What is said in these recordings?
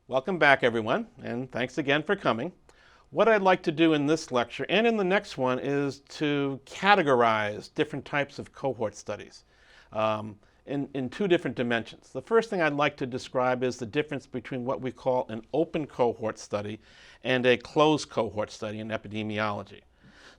Welcome back, everyone, and thanks again for coming. What I'd like to do in this lecture and in the next one is to categorize different types of cohort studies in two different dimensions. The first thing I'd like to describe is the difference between what we call an open cohort study and a closed cohort study in epidemiology.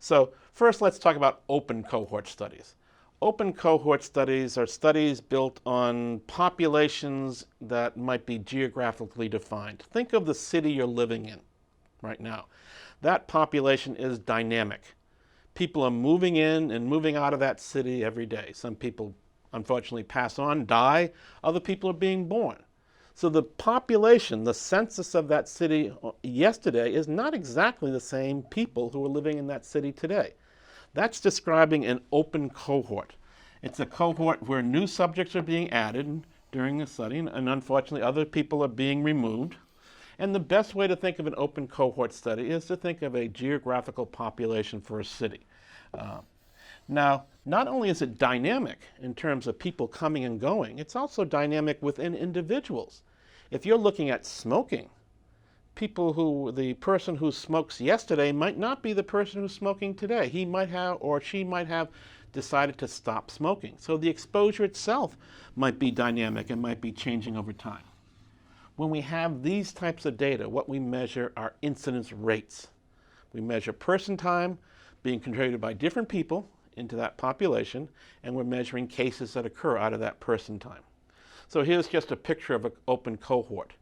So first, let's talk about open cohort studies. Open cohort studies are studies built on populations that might be geographically defined. Think of the city you're living in right now. That population is dynamic. People are moving in and moving out of that city every day. Some people unfortunately pass on, die. Other people are being born. So the population, the census of that city yesterday is not exactly the same people who are living in that city today. That's describing an open cohort. It's a cohort where new subjects are being added during the study, and unfortunately other people are being removed. And the best way to think of an open cohort study is to think of a geographical population for a city. Now, not only is it dynamic in terms of people coming and going, it's also dynamic within individuals. If you're looking at smoking, the person who smokes yesterday might not be the person who's smoking today. He might have, or she might have, decided to stop smoking. So the exposure itself might be dynamic and might be changing over time. When we have these types of data, what we measure are incidence rates. We measure person time being contributed by different people into that population, and we're measuring cases that occur out of that person time. So here's just a picture of an open cohort.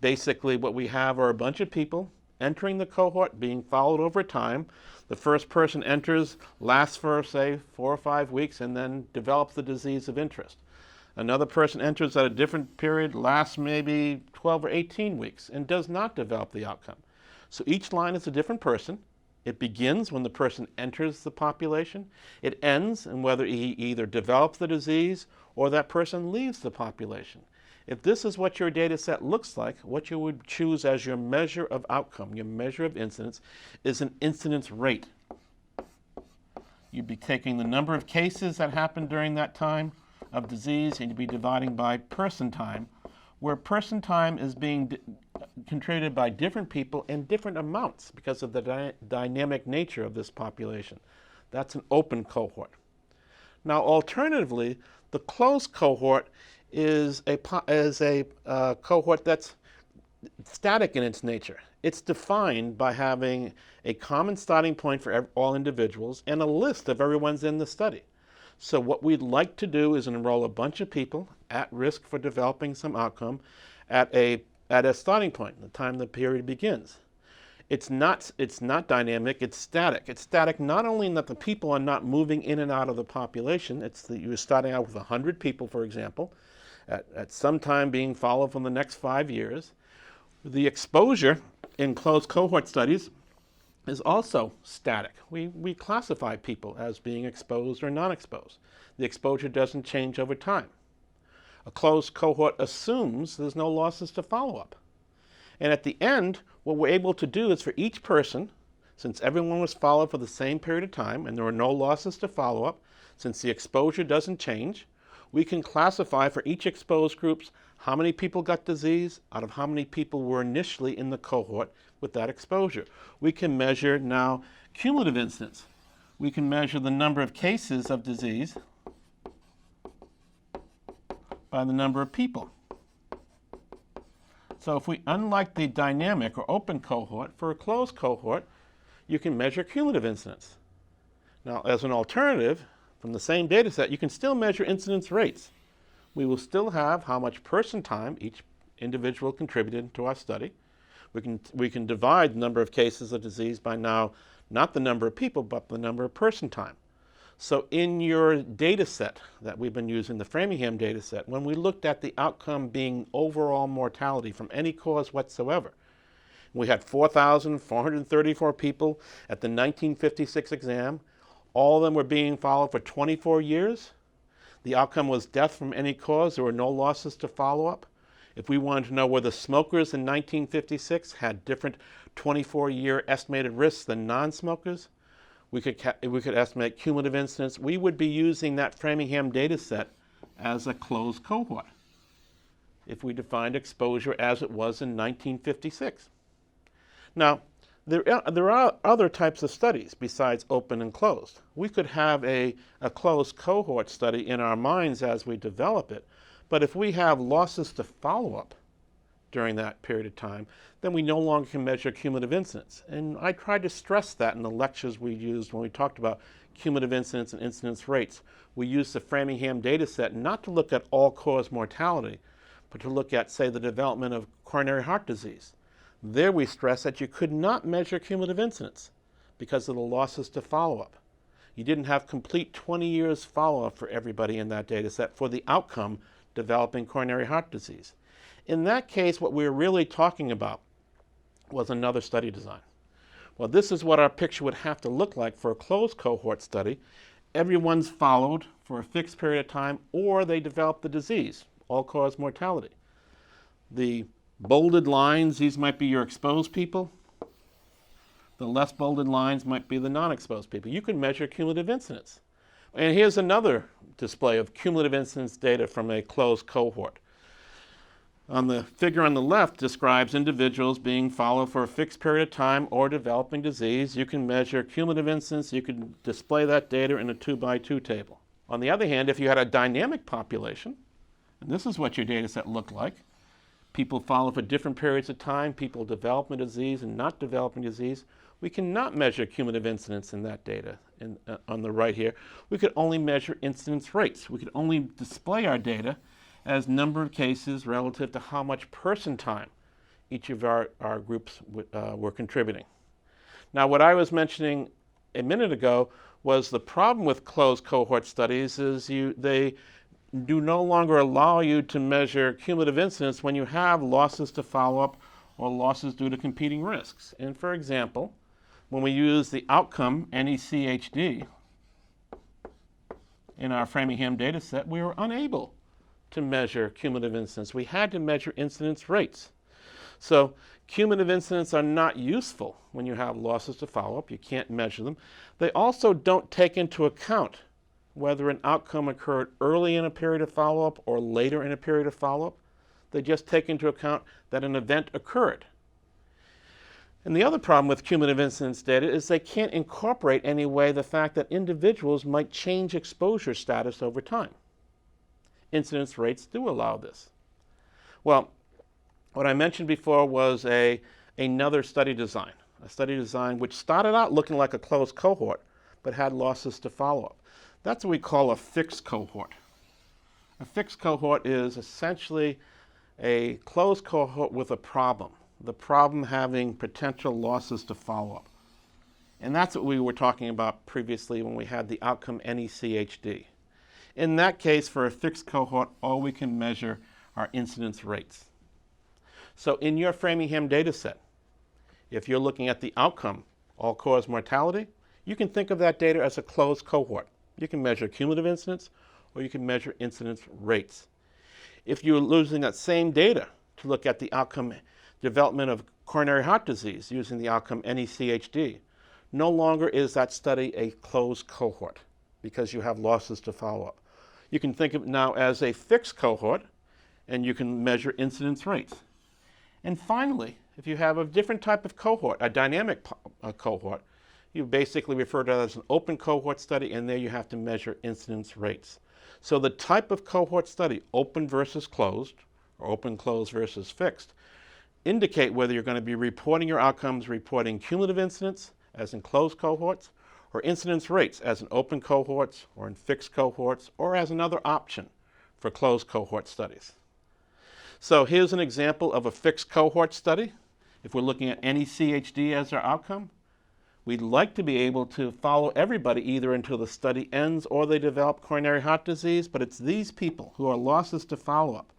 Basically, what we have are a bunch of people entering the cohort, being followed over time. The first person enters, lasts for, say, 4 or 5 weeks, and then develops the disease of interest. Another person enters at a different period, lasts maybe 12 or 18 weeks, and does not develop the outcome. So each line is a different person. It begins when the person enters the population. It ends in whether he either develops the disease or that person leaves the population. If this is what your data set looks like, what you would choose as your measure of outcome, your measure of incidence, is an incidence rate. You'd be taking the number of cases that happened during that time of disease, and you'd be dividing by person time, where person time is being contributed by different people in different amounts because of the dynamic nature of this population. That's an open cohort. Now, alternatively, the closed cohort is a cohort that's static in its nature. It's defined by having a common starting point for all individuals and a list of everyone's in the study. So what we'd like to do is enroll a bunch of people at risk for developing some outcome at a starting point, the time the period begins. It's not dynamic, it's static. It's static not only in that the people are not moving in and out of the population, it's that you're starting out with 100 people, for example, at some time being followed for the next 5 years. The exposure in closed cohort studies is also static. We classify people as being exposed or non-exposed. The exposure doesn't change over time. A closed cohort assumes there's no losses to follow-up. And at the end, what we're able to do is for each person, since everyone was followed for the same period of time and there were no losses to follow-up, since the exposure doesn't change, we can classify for each exposed groups how many people got disease out of how many people were initially in the cohort with that exposure. We can measure now cumulative incidence. We can measure the number of cases of disease by the number of people. So if we, unlike the dynamic or open cohort, for a closed cohort, you can measure cumulative incidence. Now, as an alternative, from the same data set, you can still measure incidence rates. We will still have how much person time each individual contributed to our study. We can divide the number of cases of disease by now not the number of people, but the number of person time. So in your data set that we've been using, the Framingham data set, when we looked at the outcome being overall mortality from any cause whatsoever, we had 4,434 people at the 1956 exam. All of them were being followed for 24 years. The outcome was death from any cause. There were no losses to follow-up. If we wanted to know whether smokers in 1956 had different 24-year estimated risks than non-smokers, we could estimate cumulative incidence. We would be using that Framingham data set as a closed cohort. if we defined exposure as it was in 1956. Now, there are other types of studies besides open and closed. We could have a closed cohort study in our minds as we develop it, but if we have losses to follow-up during that period of time, then we no longer can measure cumulative incidence. And I tried to stress that in the lectures we used when we talked about cumulative incidence and incidence rates. We used the Framingham data set not to look at all-cause mortality, but to look at, say, the development of coronary heart disease. There we stress that you could not measure cumulative incidence because of the losses to follow-up. You didn't have complete 20 years follow-up for everybody in that data set for the outcome developing coronary heart disease. In that case, what we were really talking about was another study design. Well, this is what our picture would have to look like for a closed cohort study. Everyone's followed for a fixed period of time, or they develop the disease, all-cause mortality. The bolded lines, these might be your exposed people. The less bolded lines might be the non-exposed people. You can measure cumulative incidence. And here's another display of cumulative incidence data from a closed cohort. On the figure on the left describes individuals being followed for a fixed period of time or developing disease. You can measure cumulative incidence. You can display that data in a 2x2 table. On the other hand, if you had a dynamic population, and this is what your data set looked like, people followed for different periods of time, people developing disease and not developing disease, we cannot measure cumulative incidence in that data. On the right here, we could only measure incidence rates. We could only display our data as number of cases relative to how much person time each of our groups were contributing. Now, what I was mentioning a minute ago was the problem with closed cohort studies is they do no longer allow you to measure cumulative incidence when you have losses to follow-up or losses due to competing risks. And for example, when we use the outcome NECHD in our Framingham data set, we were unable to measure cumulative incidence. We had to measure incidence rates. So cumulative incidence are not useful when you have losses to follow-up. You can't measure them. They also don't take into account whether an outcome occurred early in a period of follow-up or later in a period of follow-up. They just take into account that an event occurred. And the other problem with cumulative incidence data is they can't incorporate any way the fact that individuals might change exposure status over time. Incidence rates do allow this. Well, what I mentioned before was another study design, a study design which started out looking like a closed cohort, but had losses to follow-up. That's what we call a fixed cohort. A fixed cohort is essentially a closed cohort with a problem, the problem having potential losses to follow-up. And that's what we were talking about previously when we had the outcome NECHD. In that case, for a fixed cohort, all we can measure are incidence rates. So in your Framingham data set, if you're looking at the outcome, all-cause mortality, you can think of that data as a closed cohort. You can measure cumulative incidence, or you can measure incidence rates. If you're using that same data to look at the outcome development of coronary heart disease using the outcome NECHD, no longer is that study a closed cohort because you have losses to follow up. You can think of it now as a fixed cohort, and you can measure incidence rates. And finally, if you have a different type of cohort, a dynamic cohort, you basically refer to it as an open cohort study, and there you have to measure incidence rates. So the type of cohort study, open versus closed, or open, closed versus fixed, indicate whether you're going to be reporting your outcomes, reporting cumulative incidence, as in closed cohorts, or incidence rates as in open cohorts or in fixed cohorts or as another option for closed cohort studies. So here's an example of a fixed cohort study. If we're looking at NECHD as our outcome, we'd like to be able to follow everybody either until the study ends or they develop coronary heart disease, but it's these people who are losses to follow-up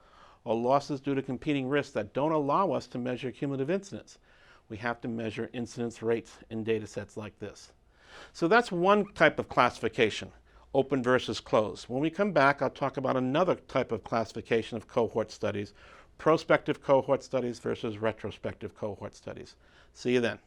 or losses due to competing risks that don't allow us to measure cumulative incidence. We have to measure incidence rates in data sets like this. So that's one type of classification, open versus closed. When we come back, I'll talk about another type of classification of cohort studies, prospective cohort studies versus retrospective cohort studies. See you then.